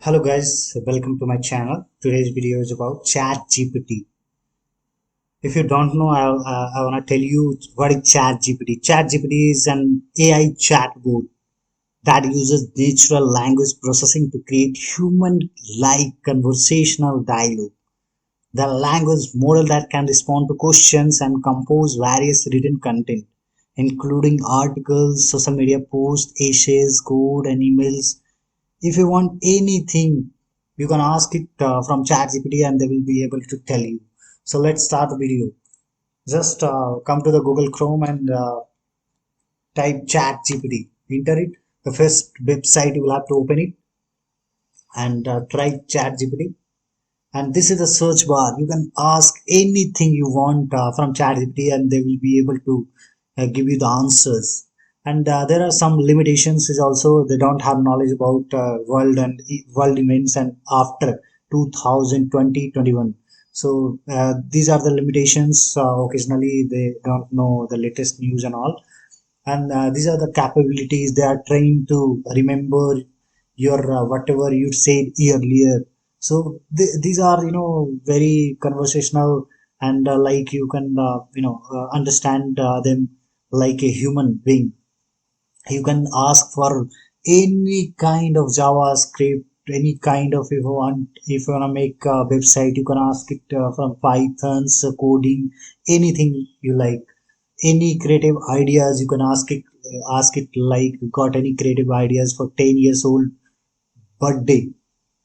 Hello guys, welcome to my channel. Today's video is about ChatGPT. If you don't know, I want to tell you what is ChatGPT. ChatGPT is an AI chatbot that uses natural language processing to create human-like conversational dialogue. The language model that can respond to questions and compose various written content, including articles, social media posts, essays, code, and emails. If you want anything, you can ask it from ChatGPT and they will be able to tell you. So let's start the video. Just come to the Google Chrome and type ChatGPT. Enter it. The first website you will have to open it and try ChatGPT. And this is the search bar. You can ask anything you want from ChatGPT and they will be able to give you the answers. And there are some limitations is also they don't have knowledge about world events and after 2020-21. So these are the limitations. Occasionally they don't know the latest news and all. And these are the capabilities they are trying to remember your whatever you said earlier. So these are very conversational and like you can understand them like a human being. You can ask for any kind of JavaScript, any kind of, if you want to make a website, you can ask it from Python's coding, anything you like, any creative ideas you can ask it like got any creative ideas for 10 years old birthday,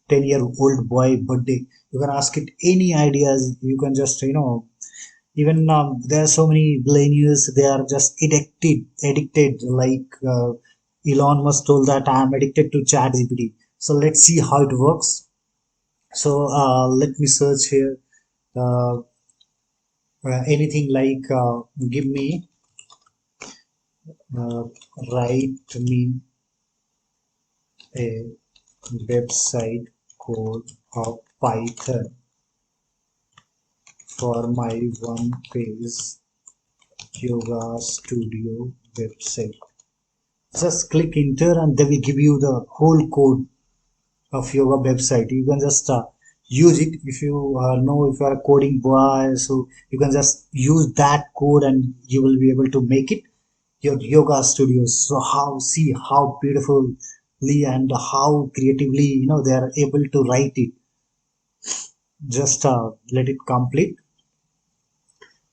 10-year-old boy birthday. You can ask it any ideas. You can just even there are so many millennials, they are just addicted like Elon Musk told that I am addicted to ChatGPT. So let's see how it works. So let me search here uh, anything like give me uh, write me a website code of Python for my one page yoga studio website. Just click enter and they will give you the whole code of yoga website. You can just use it if you know, if you are a coding boy, so you can just use that code and you will be able to make it your yoga studios. So how, see how beautifully and how creatively they are able to write it. Just let it complete.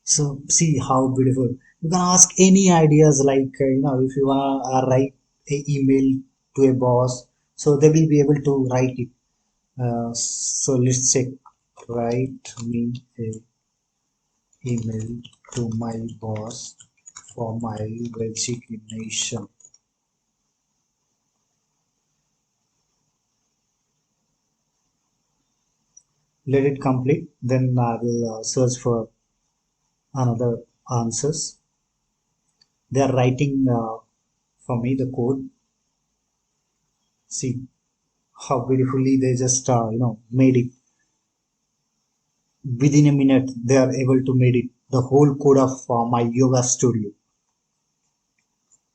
So see how beautiful. You can ask any ideas like if you want to write a email to a boss, so they will be able to write it. So let's check. Write me a email to my boss for my resignation. Let it complete. Then I will search for another answers. They are writing for me the code. See how beautifully they just made it. Within a minute they are able to made it the whole code of my yoga studio,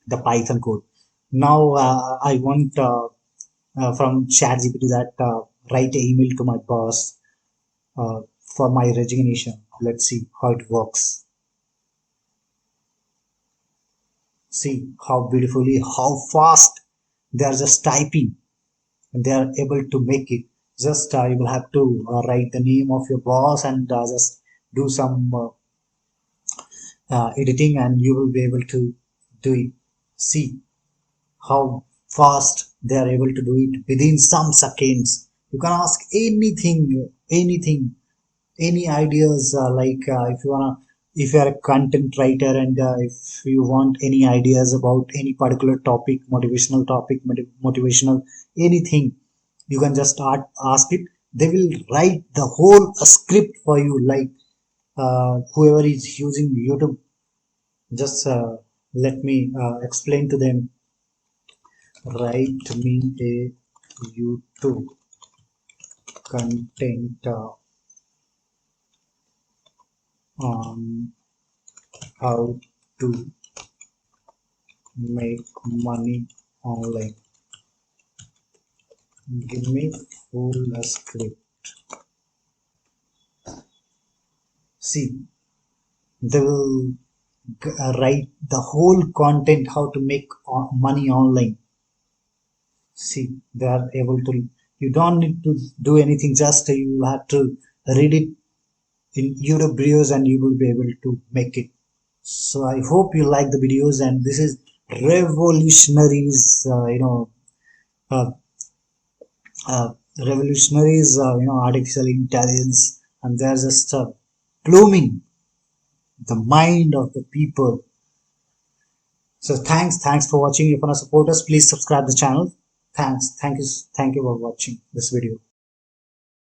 the Python code. Now I want from ChatGPT that write an email to my boss for my resignation. Let's see how it works. See how beautifully, how fast they are just typing and they are able to make it. Just you will have to write the name of your boss and just do some editing and you will be able to do it. See how fast they are able to do it within some seconds. You can ask anything, any ideas like if you wanna, if you are a content writer and if you want any ideas about any particular topic, motivational, anything, you can just start ask it. They will write the whole script for you, like whoever is using YouTube, just let me explain to them. Write me a YouTube content on how to make money online. Give me full script. See, they will write the whole content how to make money online. See, they are able to. You don't need to do anything. Just you have to read it in YouTube videos, and you will be able to make it. So I hope you like the videos, and this is revolutionaries. Uh, revolutionaries. Artificial intelligence, and they're just blooming the mind of the people. So thanks for watching. If you want to support us, please subscribe the channel. Thank you for watching this video.